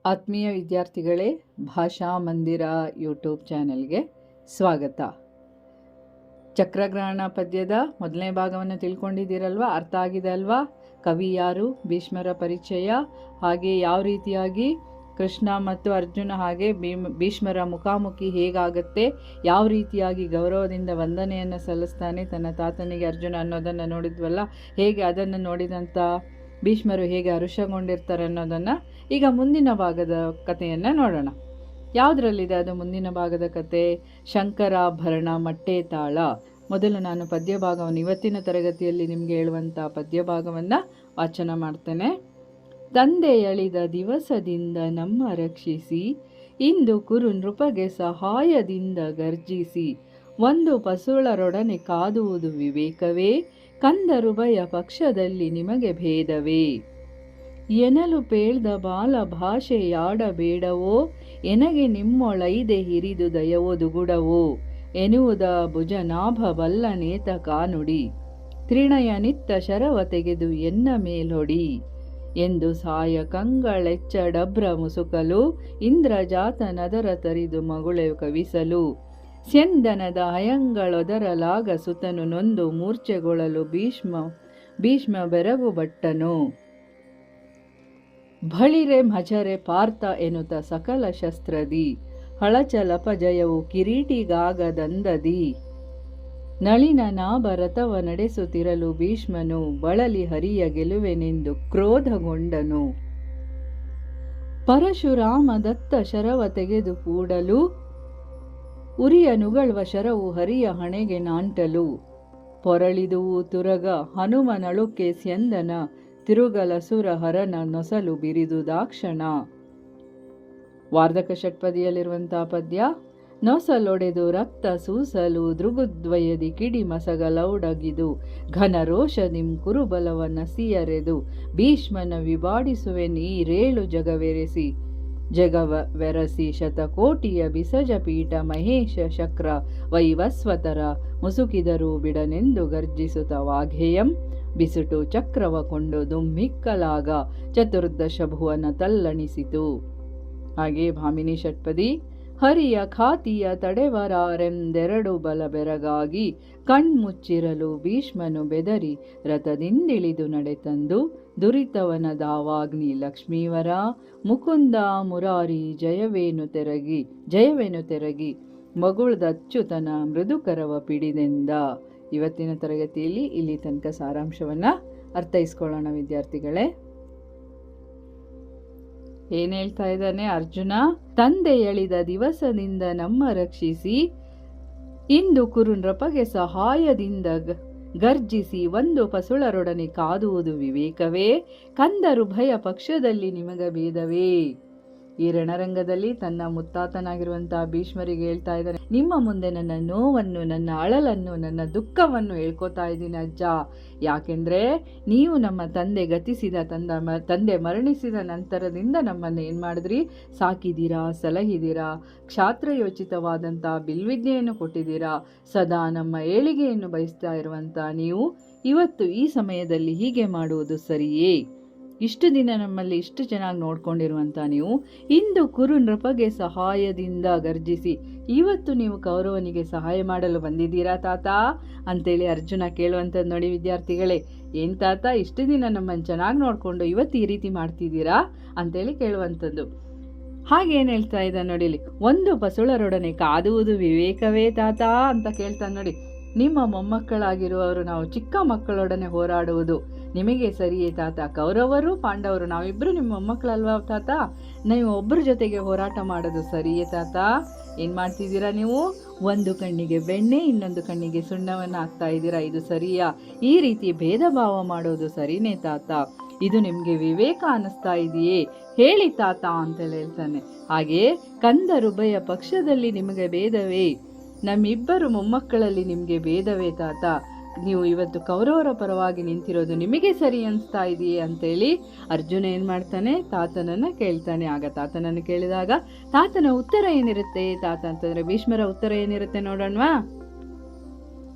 ಆತ್ಮೀಯ ವಿದ್ಯಾರ್ಥಿಗಳೇ, ಭಾಷಾ ಮಂದಿರ ಯೂಟ್ಯೂಬ್ ಚಾನೆಲ್ಗೆ ಸ್ವಾಗತ. ಚಕ್ರಗ್ರಹಣ ಪದ್ಯದ ಮೊದಲನೇ ಭಾಗವನ್ನು ತಿಳ್ಕೊಂಡಿದ್ದೀರಲ್ವಾ? ಅರ್ಥ ಆಗಿದೆ ಅಲ್ವಾ? ಕವಿ ಯಾರು, ಭೀಷ್ಮರ ಪರಿಚಯ, ಹಾಗೆ ಯಾವ ರೀತಿಯಾಗಿ ಕೃಷ್ಣ ಮತ್ತು ಅರ್ಜುನ ಹಾಗೆ ಭೀಷ್ಮರ ಮುಖಾಮುಖಿ ಹೇಗಾಗುತ್ತೆ, ಯಾವ ರೀತಿಯಾಗಿ ಗೌರವದಿಂದ ವಂದನೆಯನ್ನು ಸಲ್ಲಿಸ್ತಾನೆ ತನ್ನ ತಾತನಿಗೆ ಅರ್ಜುನ ಅನ್ನೋದನ್ನು ನೋಡಿದ್ವಲ್ಲ. ಹೇಗೆ ಅದನ್ನು ನೋಡಿದಂಥ ಭೀಷ್ಮರು ಹೇಗೆ ಹರುಷಗೊಂಡಿರ್ತಾರೆ ಅನ್ನೋದನ್ನು ಈಗ ಮುಂದಿನ ಭಾಗದ ಕಥೆಯನ್ನು ನೋಡೋಣ. ಯಾವುದರಲ್ಲಿದೆ ಅದು ಮುಂದಿನ ಭಾಗದ ಕತೆ? ಶಂಕರಾಭರಣ ಮಟ್ಟೆ ತಾಳ. ಮೊದಲು ನಾನು ಪದ್ಯ ಭಾಗವನ್ನು ಇವತ್ತಿನ ತರಗತಿಯಲ್ಲಿ ನಿಮಗೆ ಹೇಳುವಂಥ ಪದ್ಯ ಭಾಗವನ್ನು ವಾಚನ ಮಾಡ್ತೇನೆ. ತಂದೆ ಎಳಿದ ದಿವಸದಿಂದ ನಮ್ಮ ರಕ್ಷಿಸಿ, ಇಂದು ಕುರು ನೃಪಗೆ ಸಹಾಯದಿಂದ ಗರ್ಜಿಸಿ, ಒಂದು ಪಸುಳರೊಡನೆ ಕಾದುವುದು ವಿವೇಕವೇ, ಕಂದರುಭಯ ಪಕ್ಷದಲ್ಲಿ ನಿಮಗೆ ಭೇದವೇ, ಎನಲು ಪೇಳ್ದ ಬಾಲ ಭಾಷೆಯಾಡಬೇಡವೋ, ಎನಗೆ ನಿಮ್ಮೊಳೈದೆ ಹಿರಿದು ದಯವೋ ದುಗುಡವೋ, ಎನ್ನುವುದ ಭುಜನಾಭ ಬಲ್ಲ ನೇತ ಕಾನುಡಿ, ತ್ರಿಣಯ ನಿತ್ತ ಶರವ ತೆಗೆದು ಎನ್ನ ಮೇಲೊಡಿ, ಎಂದು ಸಾಯ ಕಂಗಳೆಚ್ಚಡಭ್ರ ಮುಸುಕಲು, ಇಂದ್ರಜಾತ ನದರ ತರಿದು ಮಗುಳೆ ಕವಿಸಲು, ಸ್ಯಂದನದ ಹಯಂಗಳೊದರಲಾಗ ಸುತನು ನೊಂದು ಮೂರ್ಛೆಗೊಳ್ಳಲು ಭೀಷ್ಮ ಬೆರಗು ಭಟ್ಟನು, ಬಳಿರೆ ಮಜರೆ ಪಾರ್ಥ ಎನ್ನುತ್ತ ಸಕಲ ಶಸ್ತ್ರದಿ, ಹಳಚಲಪ ಜಯವು ಕಿರೀಟಿಗಾಗದಂದದಿ, ನಳಿನ ನಾಭ ರಥವ ನಡೆಸುತ್ತಿರಲು ಭೀಷ್ಮನು, ಬಳಲಿ ಹರಿಯ ಗೆಲುವೆನೆಂದು ಕ್ರೋಧಗೊಂಡನು, ಪರಶುರಾಮ ದತ್ತ ಶರವ ತೆಗೆದು ಕೂಡಲು, ಉರಿಯ ನುಗಳ್ವ ಶರವು ಹರಿಯ ಹಣೆಗೆ ನಾಂಟಲು, ಪೊರಳಿದುವು ತುರಗ ಹನುಮನಳುಕೆ ಸ್ಯಂದನ, ತಿರುಗಲ ಸುರ ಹರನ ನೊಸಲು ಬಿರಿದು ದಾಕ್ಷಣ. ವಾರ್ಧಕ ಷಟ್ಪದಿಯಲ್ಲಿರುವಂತಹ ಪದ್ಯ. ನೊಸಲೊಡೆದು ರಕ್ತ ಸೂಸಲು, ದೃಗುದ್ವಯದಿ ಕಿಡಿ ಮಸಗಲೌಡಗಿದು, ಘನ ರೋಷದಿಂ ಕುರುಬಲವ ನಸಿಯರೆದು, ಭೀಷ್ಮನ ವಿಭಾಡಿಸುವೆ ನೀರೇಳು ಜಗವೆರಸಿ, ಶತಕೋಟಿಯ ಬಿಸಜ ಪೀಠ ಮಹೇಶ ಶಕ್ರ ವೈವಸ್ವತರ, ಮುಸುಕಿದರೂ ಬಿಡನೆಂದು ಗರ್ಜಿಸುತ್ತ ವಾಘೇಯಂ, ಬಿಸುಟು ಚಕ್ರವ ಕೊಂಡು ದುಮ್ಮಿಕ್ಕಲಾಗ, ಚತುರ್ದಶ ಭುವನ ತಲ್ಲಣಿಸಿತು. ಹಾಗೆ ಭಾಮಿನಿ ಷಟ್ಪದಿ. ಹರಿಯ ಖಾತಿಯ ತಡೆವರಾರೆಂದೆರಡು ಬಲ ಬೆರಗಾಗಿ, ಕಣ್ಮುಚ್ಚಿರಲು ಭೀಷ್ಮನು ಬೆದರಿ ರಥದಿಂದಿಳಿದು ನಡೆತಂದು, ದುರಿತವನ ದಾವಾಗ್ನಿ ಲಕ್ಷ್ಮೀವರ, ಮುಕುಂದ ಮುರಾರಿ ಜಯವೇನು ತೆರಗಿ, ಮಗುಳ್ದಚ್ಯುತನ ಮೃದುಕರವ ಪಿಡಿದೆಂದ. ಇವತ್ತಿನ ತರಗತಿಯಲ್ಲಿ ಇಲ್ಲಿ ತನಕ ಸಾರಾಂಶವನ್ನು ಅರ್ಥೈಸ್ಕೊಳ್ಳೋಣ ವಿದ್ಯಾರ್ಥಿಗಳೇ. ಏನ್ ಹೇಳ್ತಾ ಇದ್ದಾನೆ ಅರ್ಜುನ? ತಂದೆ ಎಳಿದ ದಿವಸದಿಂದ ನಮ್ಮ ರಕ್ಷಿಸಿ, ಇಂದು ಕುರು ನೃಪಗೆ ಸಹಾಯದಿಂದ ಗರ್ಜಿಸಿ, ಒಂದು ಪಸುಳರೊಡನೆ ಕಾದುವುದು ವಿವೇಕವೇ, ಕಂದರು ಭಯ ಪಕ್ಷದಲ್ಲಿ ನಿಮಗ ಭೇದವೇ. ಈ ರಣರಂಗದಲ್ಲಿ ತನ್ನ ಮುತ್ತಾತನಾಗಿರುವಂತಹ ಭೀಷ್ಮರಿಗೆ ಹೇಳ್ತಾ ಇದ್ದಾನೆ, ನಿಮ್ಮ ಮುಂದೆ ನನ್ನ ನೋವನ್ನು, ನನ್ನ ಅಳಲನ್ನು, ನನ್ನ ದುಃಖವನ್ನು ಹೇಳ್ಕೊತಾ ಇದ್ದೀನಿ ಅಜ್ಜ. ಯಾಕೆಂದ್ರೆ ನೀವು ನಮ್ಮ ತಂದೆ ಗತಿಸಿದ ತಂದೆ ಮರಣಿಸಿದ ನಂತರದಿಂದ ನಮ್ಮನ್ನು ಏನ್ ಮಾಡಿದ್ರಿ? ಸಾಕಿದ್ದೀರಾ, ಸಲಹಿದ್ದೀರಾ, ಕ್ಷಾತ್ರಯೋಚಿತವಾದಂತಹ ಬಿಲ್ವಿದ್ಯೆಯನ್ನು ಕೊಟ್ಟಿದ್ದೀರಾ. ಸದಾ ನಮ್ಮ ಏಳಿಗೆಯನ್ನು ಬಯಸ್ತಾ ಇರುವಂತ ನೀವು ಇವತ್ತು ಈ ಸಮಯದಲ್ಲಿ ಹೀಗೆ ಮಾಡುವುದು ಸರಿಯೇ? ಇಷ್ಟು ದಿನ ನಮ್ಮಲ್ಲಿ ಇಷ್ಟು ಚೆನ್ನಾಗಿ ನೋಡ್ಕೊಂಡಿರುವಂತ ನೀವು ಇಂದು ಕುರು ನೃಪಗೆ ಸಹಾಯದಿಂದ ಗರ್ಜಿಸಿ, ಇವತ್ತು ನೀವು ಕೌರವನಿಗೆ ಸಹಾಯ ಮಾಡಲು ಬಂದಿದ್ದೀರಾ ತಾತ ಅಂತೇಳಿ ಅರ್ಜುನ ಕೇಳುವಂಥದ್ದು ನೋಡಿ ವಿದ್ಯಾರ್ಥಿಗಳೇ. ಏನ್ ತಾತ, ಇಷ್ಟು ದಿನ ನಮ್ಮನ್ನು ಚೆನ್ನಾಗಿ ನೋಡ್ಕೊಂಡು ಇವತ್ತು ಈ ರೀತಿ ಮಾಡ್ತಿದ್ದೀರಾ ಅಂತೇಳಿ ಕೇಳುವಂಥದ್ದು. ಹಾಗೇನು ಹೇಳ್ತಾ ಇದ್ದ ನೋಡಿಲಿ, ಒಂದು ಪಸುಳರೊಡನೆ ಕಾದುವುದು ವಿವೇಕವೇ ತಾತ ಅಂತ ಕೇಳ್ತಾನೆ ನೋಡಿ. ನಿಮ್ಮ ಮೊಮ್ಮಕ್ಕಳಾಗಿರುವವರು ನಾವು ಚಿಕ್ಕ ಮಕ್ಕಳೊಡನೆ ಹೋರಾಡುವುದು ನಿಮಗೆ ಸರಿಯೇ ತಾತ? ಕೌರವರು ಪಾಂಡವರು ನಾವಿಬ್ರು ನಿಮ್ಮ ಮೊಮ್ಮಕ್ಕಳಲ್ವಾ ತಾತ? ನೀವು ಒಬ್ಬರ ಜೊತೆಗೆ ಹೋರಾಟ ಮಾಡೋದು ಸರಿಯೇ ತಾತ? ಏನ್ ಮಾಡ್ತಿದ್ದೀರಾ ನೀವು? ಒಂದು ಕಣ್ಣಿಗೆ ಬೆಣ್ಣೆ, ಇನ್ನೊಂದು ಕಣ್ಣಿಗೆ ಸುಣ್ಣವನ್ನು ಹಾಕ್ತಾ ಇದ್ದೀರಾ, ಇದು ಸರಿಯಾ? ಈ ರೀತಿ ಭೇದ ಭಾವ ಮಾಡೋದು ಸರಿನೇ ತಾತ? ಇದು ನಿಮ್ಗೆ ವಿವೇಕ ಅನ್ನಿಸ್ತಾ ಇದೆಯೇ? ಹೇಳಿ ತಾತ ಅಂತೇಳಿ ಹೇಳ್ತಾನೆ. ಹಾಗೆ ಕಂದರುಭಯ ಪಕ್ಷದಲ್ಲಿ ನಿಮಗೆ ಭೇದವೇ, ನಮ್ಮಿಬ್ಬರು ಮೊಮ್ಮಕ್ಕಳಲ್ಲಿ ನಿಮ್ಗೆ ಭೇದವೇ ತಾತ? ನೀವು ಇವತ್ತು ಕೌರವರ ಪರವಾಗಿ ನಿಂತಿರೋದು ನಿಮಗೆ ಸರಿ ಅನಿಸ್ತಾ ಇದೆಯೇ ಅಂತೇಳಿ ಅರ್ಜುನ ಏನ್ ಮಾಡ್ತಾನೆ? ತಾತನನ್ನ ಕೇಳ್ತಾನೆ. ಆಗ ತಾತನನ್ನು ಕೇಳಿದಾಗ ತಾತನ ಉತ್ತರ ಏನಿರುತ್ತೆ ತಾತ ಅಂತಂದ್ರೆ? ಭೀಷ್ಮರ ಉತ್ತರ ಏನಿರುತ್ತೆ ನೋಡೋಣವಾ?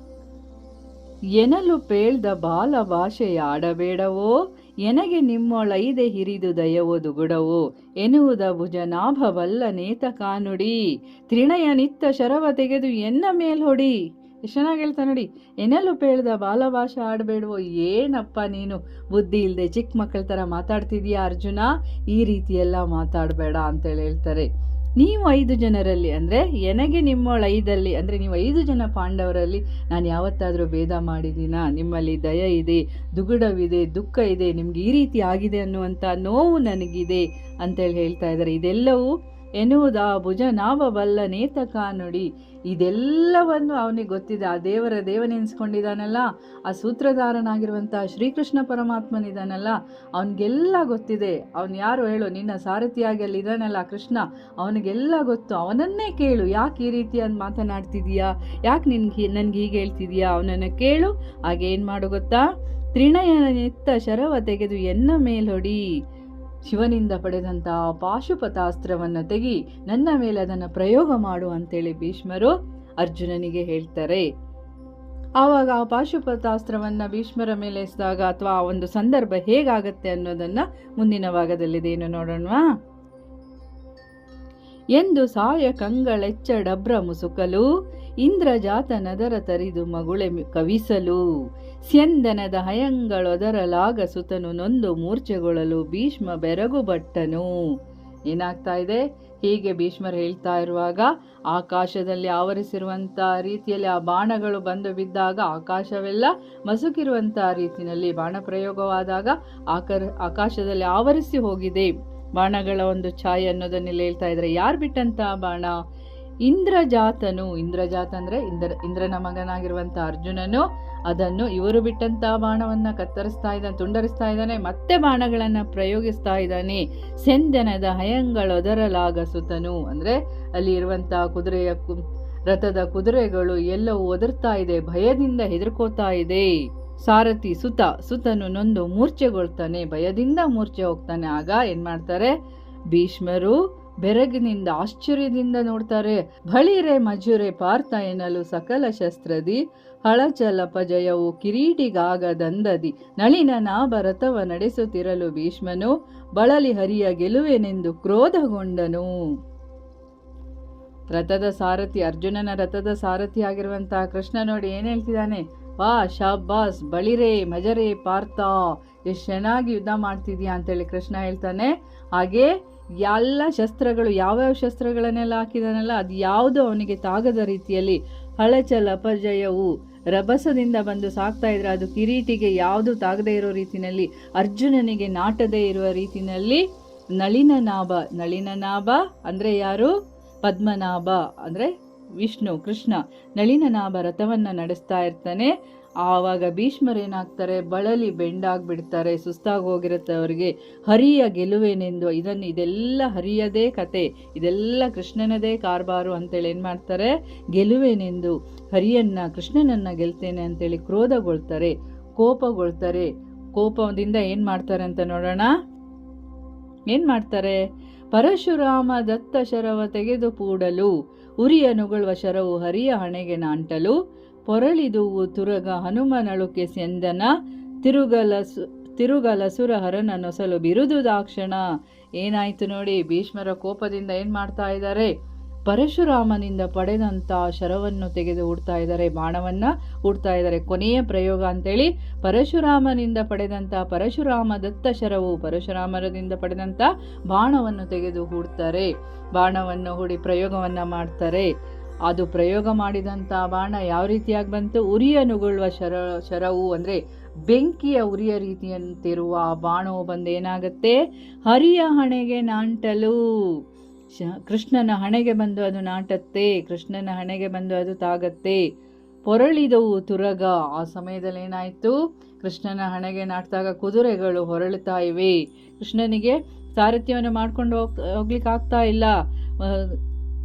ಎನಲು ಪೇಳ್ದ ಬಾಲ ಭಾಷೆಯಾಡಬೇಡವೋ, ಎನಗೆ ನಿಮ್ಮೊಳೈದೆ ಹಿರಿದು ದಯವದು ಗುಡವು ಎನ್ನುವುದ ಭುಜನಾಭವಲ್ಲ ನೇತ ಕಾನುಡಿ ತ್ರಿಣಯ ನಿತ್ತ ಶರವ ತೆಗೆದು ಎನ್ನ ಮೇಲ್ ಹೊಡಿ. ಎಷ್ಟು ಚೆನ್ನಾಗಿ ಹೇಳ್ತಾ ನೋಡಿ. ಎನ್ನಲು ಪೇಳ್ದ ಬಾಲಭಾಷೆ ಆಡಬೇಡವೋ, ಏನಪ್ಪ ನೀನು ಬುದ್ಧಿ ಇಲ್ಲದೆ ಚಿಕ್ಕ ಮಕ್ಕಳ ಥರ ಮಾತಾಡ್ತಿದೀಯಾ ಅರ್ಜುನ, ಈ ರೀತಿಯೆಲ್ಲ ಮಾತಾಡಬೇಡ ಅಂತೇಳಿ ಹೇಳ್ತಾರೆ. ನೀವು 5 ಜನರಲ್ಲಿ ಅಂದರೆ ಎನಗೆ ನಿಮ್ಮೊಳೈದಲ್ಲಿ ಅಂದರೆ ನೀವು 5 ಜನ ಪಾಂಡವರಲ್ಲಿ ನಾನು ಯಾವತ್ತಾದರೂ ಭೇದ ಮಾಡಿದ್ದೀನಾ? ನಿಮ್ಮಲ್ಲಿ ದಯ ಇದೆ, ದುಗುಡವಿದೆ, ದುಃಖ ಇದೆ, ನಿಮ್ಗೆ ಈ ರೀತಿ ಆಗಿದೆ ಅನ್ನುವಂಥ ನೋವು ನನಗಿದೆ ಅಂತೇಳಿ ಹೇಳ್ತಾ ಇದ್ದಾರೆ. ಇದೆಲ್ಲವೂ ಎನ್ನುವುದ ಭುಜನಾಭವಲ್ಲ ನೇತ ಕಾನುಡಿ. ಇದೆಲ್ಲವನ್ನು ಅವನಿಗೆ ಗೊತ್ತಿದೆ. ಆ ದೇವನೆನ್ಸ್ಕೊಂಡಿದ್ದಾನಲ್ಲ, ಆ ಸೂತ್ರಧಾರನಾಗಿರುವಂಥ ಶ್ರೀಕೃಷ್ಣ ಪರಮಾತ್ಮನಿದ್ದಾನಲ್ಲ, ಅವನಿಗೆಲ್ಲ ಗೊತ್ತಿದೆ. ಅವನು ಯಾರು ಹೇಳು? ನಿನ್ನ ಸಾರಥಿಯಾಗಿ ಅಲ್ಲಿ ಇದ್ದಾನಲ್ಲ ಕೃಷ್ಣ, ಅವನಿಗೆಲ್ಲ ಗೊತ್ತು. ಅವನನ್ನೇ ಕೇಳು, ಯಾಕೆ ಈ ರೀತಿಯಾಗಿ ಮಾತನಾಡ್ತಿದೀಯಾ, ಯಾಕೆ ನನ್ಗೆ ಹೀಗೆ ಹೇಳ್ತಿದೀಯಾ, ಅವನನ್ನು ಕೇಳು. ಹಾಗೆ ಏನು ಮಾಡು ಗೊತ್ತಾ? ತ್ರಿಣಯನ ನಿತ್ತ ಶರವ ತೆಗೆದು ಎನ್ನ ಮೇಲೊಡಿ. ಶಿವನಿಂದ ಪಡೆದಂಥ ಪಾಶುಪತಾಸ್ತ್ರವನ್ನು ತೆಗಿ, ನನ್ನ ಮೇಲೆ ಅದನ್ನು ಪ್ರಯೋಗ ಮಾಡು ಅಂತೇಳಿ ಭೀಷ್ಮರು ಅರ್ಜುನನಿಗೆ ಹೇಳ್ತಾರೆ. ಆವಾಗ ಆ ಪಾಶುಪತಾಸ್ತ್ರವನ್ನು ಭೀಷ್ಮರ ಮೇಲೆ ಎಸೆದಾಗ ಅಥವಾ ಆ ಒಂದು ಸಂದರ್ಭ ಹೇಗಾಗತ್ತೆ ಅನ್ನೋದನ್ನ ಮುಂದಿನ ಭಾಗದಲ್ಲಿದೇನು ನೋಡೋಣವಾ? ಎಂದು ಸಾಯ ಕಂಗಳೆಚ್ಚ ಡಬ್ರ ಮುಸುಕಲು ಇಂದ್ರಜಾತ ನದರ ತರಿದು ಮಗುಳೆ ಕವಿಸಲು ಸ್ಯಂದನದ ಹಯಂಗಳೊದರಲಾಗ ಸುತನು ನೊಂದು ಮೂರ್ಛೆಗೊಳ್ಳಲು ಭೀಷ್ಮ ಬೆರಗು ಬಟ್ಟನು. ಏನಾಗ್ತಾ ಇದೆ? ಹೀಗೆ ಭೀಷ್ಮರು ಹೇಳ್ತಾ ಇರುವಾಗ ಆಕಾಶದಲ್ಲಿ ಆವರಿಸಿರುವಂಥ ರೀತಿಯಲ್ಲಿ ಆ ಬಾಣಗಳು ಬಂದು ಬಿದ್ದಾಗ ಆಕಾಶವೆಲ್ಲ ಮಸುಕಿರುವಂಥ ರೀತಿಯಲ್ಲಿ ಬಾಣ ಪ್ರಯೋಗವಾದಾಗ ಆಕಾಶದಲ್ಲಿ ಆವರಿಸಿ ಹೋಗಿದೆ ಬಾಣಗಳ ಒಂದು ಛಾಯೆ ಅನ್ನೋದನ್ನೆಲ್ಲ ಹೇಳ್ತಾ ಇದ್ದಾರೆ. ಯಾರು ಬಿಟ್ಟಂತ ಬಾಣ? ಇಂದ್ರಜಾತನು. ಇಂದ್ರಜಾತ ಅಂದ್ರೆ ಇಂದ್ರನ ಮಗನಾಗಿರುವಂತ ಅರ್ಜುನನು ಅದನ್ನು ಇವರು ಬಿಟ್ಟಂತ ಬಾಣವನ್ನ ಕತ್ತರಿಸ್ತಾ ಇದ್ದಾನೆ, ತುಂಡರಿಸ್ತಾ ಇದ್ದಾನೆ, ಮತ್ತೆ ಬಾಣಗಳನ್ನ ಪ್ರಯೋಗಿಸ್ತಾ ಇದ್ದಾನೆ. ಸೆಂದನದ ಹಯಂಗಳೊದರಲಾಗ ಸುತನು ಅಂದ್ರೆ ಅಲ್ಲಿ ಇರುವಂತ ರಥದ ಕುದುರೆಗಳು ಎಲ್ಲವೂ ಒದರ್ತಾ ಇದೆ, ಭಯದಿಂದ ಹೆದರ್ಕೋತಾ ಇದೆ. ಸಾರಥಿ ಸುತನು ನೊಂದು ಮೂರ್ಛೆಗೊಳ್ತಾನೆ, ಭಯದಿಂದ ಮೂರ್ಛೆ ಹೋಗ್ತಾನೆ. ಆಗ ಏನ್ ಮಾಡ್ತಾರೆ? ಭೀಷ್ಮರು ಬೆರಗಿನಿಂದ ಆಶ್ಚರ್ಯದಿಂದ ನೋಡ್ತಾರೆ. ಬಳಿರೆ ಮಜುರೆ ಪಾರ್ಥ ಎನ್ನಲು ಸಕಲ ಶಸ್ತ್ರದಿ ಹಳಚಲಪ ಜಯವು ಕಿರೀಟಿಗಾಗದಂದದಿ ನಳಿನ ನಾಭ ರಥವ ನಡೆಸುತ್ತಿರಲು ಭೀಷ್ಮನು ಬಳಲಿ ಹರಿಯ ಗೆಲುವೆನೆಂದು ಕ್ರೋಧಗೊಂಡನು. ರಥದ ಸಾರಥಿ, ಅರ್ಜುನನ ರಥದ ಸಾರಥಿ ಆಗಿರುವಂತಹ ಕೃಷ್ಣ ನೋಡಿ ಏನ್ ಹೇಳ್ತಿದ್ದಾನೆ? ವಾ ಶಾಬಾಸ್, ಬಳಿರೆ ಮಜರೆ ಪಾರ್ಥ, ಎಷ್ಟು ಚೆನ್ನಾಗಿ ಯುದ್ಧ ಮಾಡ್ತಿದ್ಯಾ ಅಂತೇಳಿ ಕೃಷ್ಣ ಹೇಳ್ತಾನೆ. ಹಾಗೆ ಎಲ್ಲ ಶಸ್ತ್ರಗಳು, ಯಾವ್ಯಾವ ಶಸ್ತ್ರಗಳನ್ನೆಲ್ಲ ಹಾಕಿದಾನಲ್ಲ ಅದು ಯಾವುದು ಅವನಿಗೆ ತಾಗದ ರೀತಿಯಲ್ಲಿ ಹಳಚಲ ಅಪಜಯವು ರಭಸದಿಂದ ಬಂದು ಸಾಕ್ತಾ ಇದ್ರೆ ಅದು ಕಿರೀಟಿಗೆ ಯಾವುದು ತಾಗದೇ ಇರೋ ರೀತಿಯಲ್ಲಿ, ಅರ್ಜುನನಿಗೆ ನಾಟದೇ ಇರುವ ರೀತಿಯಲ್ಲಿ ನಳಿನನಾಭ ಅಂದ್ರೆ ಯಾರು? ಪದ್ಮನಾಭ ಅಂದ್ರೆ ವಿಷ್ಣು, ಕೃಷ್ಣ. ನಳಿನನಾಭ ರಥವನ್ನ ನಡೆಸ್ತಾ ಇರ್ತಾನೆ. ಆವಾಗ ಭೀಷ್ಮರೇನಾಗ್ತಾರೆ? ಬಳಲಿ ಬೆಂಡಾಗ್ಬಿಡ್ತಾರೆ, ಸುಸ್ತಾಗಿ ಹೋಗಿರುತ್ತೆ ಅವರಿಗೆ. ಹರಿಯ ಗೆಲುವೇನೆಂದು, ಇದೆಲ್ಲ ಹರಿಯದೇ ಕತೆ, ಇದೆಲ್ಲ ಕೃಷ್ಣನದೇ ಕಾರ್ಬಾರು ಅಂತೇಳಿ ಏನ್ ಮಾಡ್ತಾರೆ? ಗೆಲುವೇನೆಂದು ಕೃಷ್ಣನನ್ನ ಗೆಲ್ತೇನೆ ಅಂತೇಳಿ ಕ್ರೋಧಗೊಳ್ತಾರೆ, ಕೋಪಗೊಳ್ತಾರೆ. ಕೋಪದಿಂದ ಏನ್ ಮಾಡ್ತಾರೆ ಅಂತ ನೋಡೋಣ. ಏನ್ ಮಾಡ್ತಾರೆ? ಪರಶುರಾಮ ದತ್ತ ಶರವ ತೆಗೆದು ಪೂಡಲು ಉರಿಯ ನುಗುಳುವ ಶರವು ಹರಿಯ ಹಣೆಗೆ ನಾಂಟಲು ಪೊರಳಿದುವು ತುರಗ ಹನುಮನಳುಕೆ ಸೆಂದನ ತಿರುಗಲಸುರ ಹರನ ನೊಸಲು ಬಿರುದು ದಾಕ್ಷಣ. ಏನಾಯ್ತು ನೋಡಿ, ಭೀಷ್ಮರ ಕೋಪದಿಂದ ಏನ್ ಮಾಡ್ತಾ ಇದ್ದಾರೆ? ಪರಶುರಾಮನಿಂದ ಪಡೆದಂತ ಶರವನ್ನು ತೆಗೆದು ಹುಡ್ತಾ ಇದ್ದಾರೆ, ಬಾಣವನ್ನ ಹುಡ್ತಾ ಇದ್ದಾರೆ. ಕೊನೆಯ ಪ್ರಯೋಗ ಅಂತೇಳಿ ಪರಶುರಾಮನಿಂದ ಪಡೆದಂತ ಪರಶುರಾಮ ದತ್ತ ಶರವು, ಪರಶುರಾಮರದಿಂದ ಪಡೆದಂತ ಬಾಣವನ್ನು ತೆಗೆದು ಹೂಡ್ತಾರೆ. ಬಾಣವನ್ನು ಹೂಡಿ ಪ್ರಯೋಗವನ್ನ ಮಾಡ್ತಾರೆ. ಅದು ಪ್ರಯೋಗ ಮಾಡಿದಂತ ಬಾಣ ಯಾವ ರೀತಿಯಾಗಿ ಬಂತು? ಉರಿಯ ನುಗುಳುವ ಶರವು ಅಂದ್ರೆ ಬೆಂಕಿಯ ಉರಿಯ ರೀತಿಯಂತಿರುವ ಆ ಬಾಣವು ಬಂದು ಏನಾಗತ್ತೆ? ಹರಿಯ ಹಣೆಗೆ ನಾಂಟಲು, ಕೃಷ್ಣನ ಹಣೆಗೆ ಬಂದು ಅದು ನಾಟತ್ತೆ, ಕೃಷ್ಣನ ಹಣೆಗೆ ಬಂದು ಅದು ತಾಗತ್ತೆ. ಪೊರಳಿದವು ತುರಗ, ಆ ಸಮಯದಲ್ಲಿ ಏನಾಯ್ತು? ಕೃಷ್ಣನ ಹಣೆಗೆ ನಾಟಿದಾಗ ಕುದುರೆಗಳು ಹೊರಳುತ್ತಾ ಇವೆ. ಕೃಷ್ಣನಿಗೆ ಸಾರಥ್ಯವನ್ನು ಮಾಡ್ಕೊಂಡು ಹೋಗ್ಲಿಕ್ಕೆ ಆಗ್ತಾ ಇಲ್ಲ,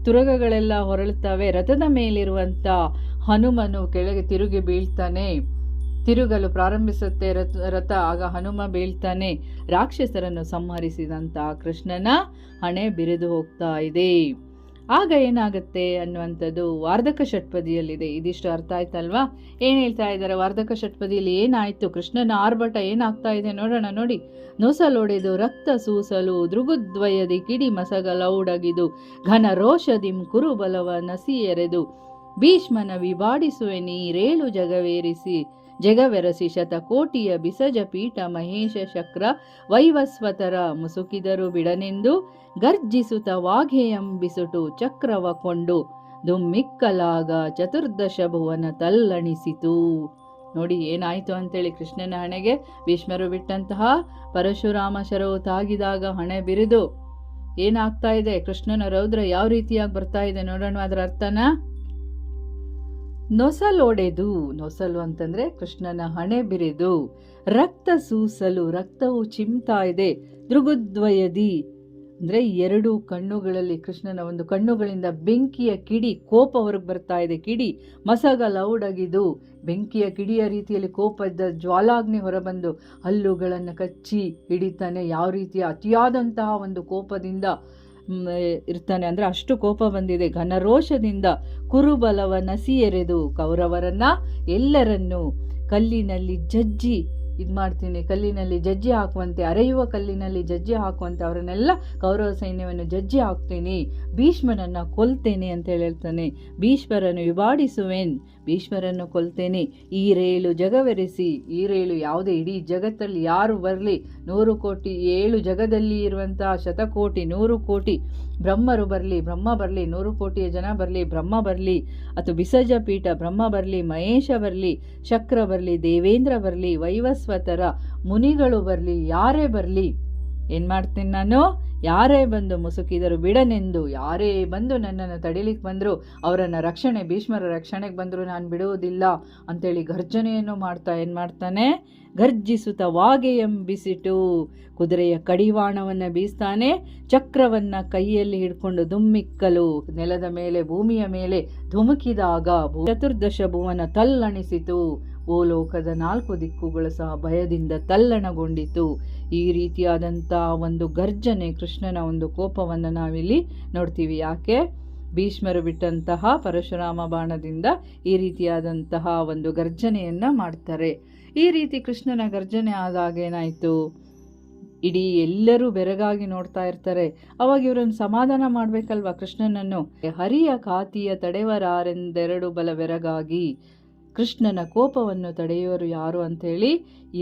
ತುರಗಗಳೆಲ್ಲ ಹೊರಳುತ್ತವೆ. ರಥದ ಮೇಲಿರುವಂತ ಹನುಮನು ಕೆಳಗೆ ತಿರುಗಿ ಬೀಳ್ತಾನೆ, ತಿರುಗಲು ಪ್ರಾರಂಭಿಸುತ್ತೆ ರಥ. ಆಗ ಹನುಮ ಬೀಳ್ತಾನೆ. ರಾಕ್ಷಸರನ್ನು ಸಂಹರಿಸಿದಂತ ಕೃಷ್ಣನ ಹಣೆ ಬಿರಿದು ಹೋಗ್ತಾ ಇದೆ. ಆಗ ಏನಾಗುತ್ತೆ ಅನ್ನುವಂಥದ್ದು ವಾರ್ಧಕ ಷಟ್ಪದಿಯಲ್ಲಿದೆ. ಇದಿಷ್ಟು ಅರ್ಥ ಆಯ್ತಲ್ವಾ? ಏನು ಹೇಳ್ತಾ ಇದ್ದಾರೆ ವಾರ್ಧಕ ಷಟ್ಪದಿಯಲ್ಲಿ? ಏನಾಯ್ತು, ಕೃಷ್ಣನ ಆರ್ಭಟ ಏನಾಗ್ತಾ ಇದೆ ನೋಡೋಣ. ನೋಡಿ, ನೊಸಲೊಡೆದು ರಕ್ತ ಸೂಸಲು ದೃಗುದ್ವಯದಿ ಕಿಡಿ ಮಸಗಲೌಡಗಿದು ಘನ ರೋಷದಿಂ ಕುರುಬಲವ ನಸಿ ಎರೆದು ಭೀಷ್ಮನ ವಿಭಾಡಿಸುವೆ ನೀರೇಳು ಜಗವೆರಸಿ ಶತಕೋಟಿಯ ಬಿಸಜ ಪೀಠ ಮಹೇಶ ಶಕ್ರ ವೈವಸ್ವತರ ಮುಸುಕಿದರು ಬಿಡನೆಂದು ಗರ್ಜಿಸುತ್ತ ವಾಘೆಯಂಬಿಸುಟು ಚಕ್ರವ ಕೊಂಡು ದುಮ್ಮಿಕ್ಕಲಾಗ ಚತುರ್ದಶ ಭುವನ ತಲ್ಲಣಿಸಿತು. ನೋಡಿ ಏನಾಯ್ತು ಅಂತೇಳಿ ಕೃಷ್ಣನ ಹಣೆಗೆ ಭೀಷ್ಮರು ಬಿಟ್ಟಂತಹ ಪರಶುರಾಮ ಶರವು ತಾಗಿದಾಗ ಹಣೆ ಬಿರಿದು ಏನಾಗ್ತಾ ಇದೆ, ಕೃಷ್ಣನ ರೌದ್ರ ಯಾವ ರೀತಿಯಾಗಿ ಬರ್ತಾ ಇದೆ ನೋಡೋಣ. ಅದರ ಅರ್ಥನ ನೊಸಲೊಡೆದು, ನೊಸಲು ಅಂತಂದ್ರೆ ಕೃಷ್ಣನ ಹಣೆ ಬಿರಿದು, ರಕ್ತ ಸೂಸಲು ರಕ್ತವು ಚಿಮ್ತಾ ಇದೆ, ದೃಗುದ್ವಯದಿ ಅಂದ್ರೆ ಎರಡು ಕಣ್ಣುಗಳಲ್ಲಿ ಕೃಷ್ಣನ ಒಂದು ಕಣ್ಣುಗಳಿಂದ ಬೆಂಕಿಯ ಕಿಡಿ ಕೋಪ ಹೊರಗೆ ಬರ್ತಾ ಇದೆ. ಕಿಡಿ ಮಸಗಲೌಡಗಿದು, ಬೆಂಕಿಯ ಕಿಡಿಯ ರೀತಿಯಲ್ಲಿ ಕೋಪದ ಜ್ವಾಲಾಗ್ನಿ ಹೊರಬಂದು ಹಲ್ಲುಗಳನ್ನು ಕಚ್ಚಿ ಹಿಡಿತಾನೆ. ಯಾವ ರೀತಿಯ ಅತಿಯಾದಂತಹ ಒಂದು ಕೋಪದಿಂದ ಇರ್ತಾನೆ ಅಂದ್ರೆ ಅಷ್ಟು ಕೋಪ ಬಂದಿದೆ. ಘನರೋಷದಿಂದ ಕುರುಬಲವ ನಸಿ ಎರೆದು, ಕೌರವರನ್ನ ಎಲ್ಲರನ್ನೂ ಕಲ್ಲಿನಲ್ಲಿ ಜಜ್ಜಿ ಕಲ್ಲಿನಲ್ಲಿ ಜಜ್ಜಿ ಹಾಕುವಂತೆ, ಅರೆಯುವ ಕಲ್ಲಿನಲ್ಲಿ ಜಜ್ಜಿ ಹಾಕುವಂತೆ ಅವರನ್ನೆಲ್ಲ ಕೌರವ ಸೈನ್ಯವನ್ನು ಜಜ್ಜಿ ಹಾಕ್ತೇನೆ, ಭೀಷ್ಮನನ್ನ ಕೊಲ್ತೇನೆ ಅಂತ ಹೇಳ್ತಾನೆ. ಭೀಷ್ಮರನ್ನು ವಿಭಾಡಿಸುವೆನ್, ಭೀಷ್ಮರನ್ನು ಕೊಲ್ತೇನೆ. ಈರೇಳು ಜಗವೆರೆಸಿ, ಈರೇಳು ಯಾವುದೇ ಇಡೀ ಜಗತ್ತಲ್ಲಿ ಯಾರು ಬರಲಿ, 100 ಕೋಟಿ 7 ಜಗದಲ್ಲಿ ಇರುವಂತಹ ಶತಕೋಟಿ 100 ಕೋಟಿ ಬ್ರಹ್ಮರು ಬರಲಿ, ಬ್ರಹ್ಮ ಬರಲಿ, 100 ಕೋಟಿಯ ಜನ ಬರಲಿ, ಬ್ರಹ್ಮ ಬರಲಿ, ಅಥವಾ ಬಿಸಜ ಪೀಠ ಬ್ರಹ್ಮ ಬರಲಿ, ಮಹೇಶ ಬರಲಿ, ಶಕ್ರ ಬರಲಿ, ದೇವೇಂದ್ರ ಬರಲಿ, ವೈವಸ್ವತರ ಮುನಿಗಳು ಬರಲಿ, ಯಾರೇ ಬರಲಿ ಏನು ಮಾಡ್ತೀನಿ ನಾನು, ಯಾರೇ ಬಂದು ಮುಸುಕಿದರು ಬಿಡನೆಂದು, ಯಾರೇ ಬಂದು ನನ್ನನ್ನು ತಡಿಲಿಕ್ಕೆ ಬಂದರು, ಅವರನ್ನು ಭೀಷ್ಮರ ರಕ್ಷಣೆಗೆ ಬಂದರು, ನಾನು ಬಿಡುವುದಿಲ್ಲ ಅಂತೇಳಿ ಗರ್ಜನೆಯನ್ನು ಮಾಡ್ತಾ ಏನು ಮಾಡ್ತಾನೆ, ಗರ್ಜಿಸುತ್ತ ವಾಗೆಯಂಬಿಸಿಟು ಕುದುರೆಯ ಕಡಿವಾಣವನ್ನು ಬೀಸ್ತಾನೆ. ಚಕ್ರವನ್ನು ಕೈಯಲ್ಲಿ ಹಿಡ್ಕೊಂಡು ದುಮ್ಮಿಕ್ಕಲು ನೆಲದ ಮೇಲೆ ಭೂಮಿಯ ಮೇಲೆ ಧುಮುಕಿದಾಗ ಚತುರ್ದಶ ಭುವನ ತಲ್ಲಣಿಸಿತು, ಭೂಲೋಕದ 4 ದಿಕ್ಕುಗಳು ಸಹ ಭಯದಿಂದ ತಲ್ಲಣಗೊಂಡಿತು. ಈ ರೀತಿಯಾದಂಥ ಒಂದು ಗರ್ಜನೆ, ಕೃಷ್ಣನ ಒಂದು ಕೋಪವನ್ನು ನಾವಿಲ್ಲಿ ನೋಡ್ತೀವಿ. ಯಾಕೆ? ಭೀಷ್ಮರು ಬಿಟ್ಟಂತಹ ಪರಶುರಾಮ ಬಾಣದಿಂದ ಈ ರೀತಿಯಾದಂತಹ ಒಂದು ಗರ್ಜನೆಯನ್ನ ಮಾಡ್ತಾರೆ. ಈ ರೀತಿ ಕೃಷ್ಣನ ಗರ್ಜನೆ ಆದಾಗ ಏನಾಯ್ತು, ಇಡೀ ಎಲ್ಲರೂ ಬೆರಗಾಗಿ ನೋಡ್ತಾ ಇರ್ತಾರೆ. ಅವಾಗ ಇವರನ್ನು ಸಮಾಧಾನ ಮಾಡ್ಬೇಕಲ್ವಾ ಕೃಷ್ಣನನ್ನು. ಹರಿಯ ಖಾತಿಯ ತಡೆವರಾರೆಂದೆರಡು ಬಲ ಬೆರಗಾಗಿ, ಕೃಷ್ಣನ ಕೋಪವನ್ನು ತಡೆಯುವರು ಯಾರು ಅಂಥೇಳಿ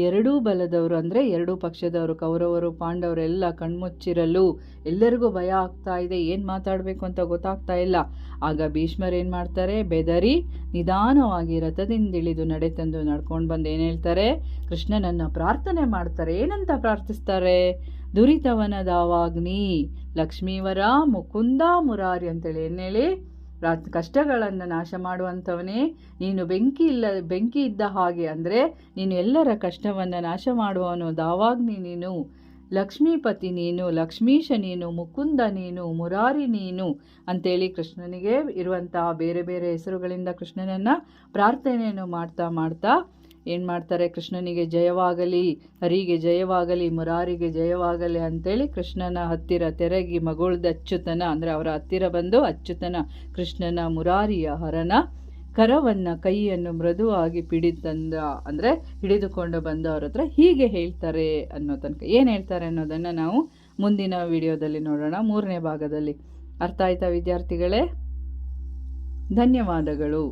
ಎರಡೂ ಬಲದವರು ಅಂದರೆ ಎರಡೂ ಪಕ್ಷದವರು, ಕೌರವರು ಪಾಂಡವರು ಎಲ್ಲ ಕಣ್ಮುಚ್ಚಿರಲು ಎಲ್ಲರಿಗೂ ಭಯ ಆಗ್ತಾ ಇದೆ, ಏನು ಮಾತಾಡಬೇಕು ಅಂತ ಗೊತ್ತಾಗ್ತಾ ಇಲ್ಲ. ಆಗ ಭೀಷ್ಮರು ಏನು ಮಾಡ್ತಾರೆ, ಬೆದರಿ ನಿಧಾನವಾಗಿ ರಥದಿಂದಿಳಿದು ನಡೆತಂದು ನಡ್ಕೊಂಡು ಬಂದು ಏನು ಹೇಳ್ತಾರೆ, ಕೃಷ್ಣನನ್ನು ಪ್ರಾರ್ಥನೆ ಮಾಡ್ತಾರೆ. ಏನಂತ ಪ್ರಾರ್ಥಿಸ್ತಾರೆ, ದುರಿತವನದಾವಾಗ್ನಿ ಲಕ್ಷ್ಮೀವರ ಮುಕುಂದ ಮುರಾರಿ ಅಂತೇಳಿ ಏನು ಹೇಳಿ, ಕಷ್ಟಗಳನ್ನು ನಾಶ ಮಾಡುವಂಥವನೇ ನೀನು, ಬೆಂಕಿ ಇದ್ದ ಹಾಗೆ ಅಂದರೆ ನೀನು ಎಲ್ಲರ ಕಷ್ಟವನ್ನು ನಾಶ ಮಾಡುವವನು, ದಾವಾಗ್ನಿ ನೀನು, ಲಕ್ಷ್ಮೀಪತಿ ನೀನು, ಲಕ್ಷ್ಮೀಶ ನೀನು, ಮುಕುಂದ ನೀನು, ಮುರಾರಿ ನೀನು ಅಂತೇಳಿ ಕೃಷ್ಣನಿಗೆ ಇರುವಂತಹ ಬೇರೆ ಬೇರೆ ಹೆಸರುಗಳಿಂದ ಕೃಷ್ಣನನ್ನು ಪ್ರಾರ್ಥನೆಯನ್ನು ಮಾಡ್ತಾ ಮಾಡ್ತಾ ಏನು ಮಾಡ್ತಾರೆ, ಕೃಷ್ಣನಿಗೆ ಜಯವಾಗಲಿ, ಹರಿಗೆ ಜಯವಾಗಲಿ, ಮುರಾರಿಗೆ ಜಯವಾಗಲಿ ಅಂತೇಳಿ ಕೃಷ್ಣನ ಹತ್ತಿರ ತೆರಗಿ ಮಗುಳ್ದ ಅಚ್ಯುತನ ಅಂದರೆ ಅವರ ಹತ್ತಿರ ಬಂದು ಅಚ್ಯುತನ ಕೃಷ್ಣನ ಮುರಾರಿಯ ಹರನ ಕರವನ್ನು ಕೈಯನ್ನು ಮೃದುವಾಗಿ ಅಂದರೆ ಹಿಡಿದುಕೊಂಡು ಬಂದು ಅವ್ರ ಹತ್ರ ಹೀಗೆ ಹೇಳ್ತಾರೆ ಅನ್ನೋ ತನಕ. ಏನು ಹೇಳ್ತಾರೆ ಅನ್ನೋದನ್ನು ನಾವು ಮುಂದಿನ ವಿಡಿಯೋದಲ್ಲಿ ನೋಡೋಣ, 3ನೇ ಭಾಗದಲ್ಲಿ. ಅರ್ಥ ಆಯ್ತಾ ವಿದ್ಯಾರ್ಥಿಗಳೇ? ಧನ್ಯವಾದಗಳು.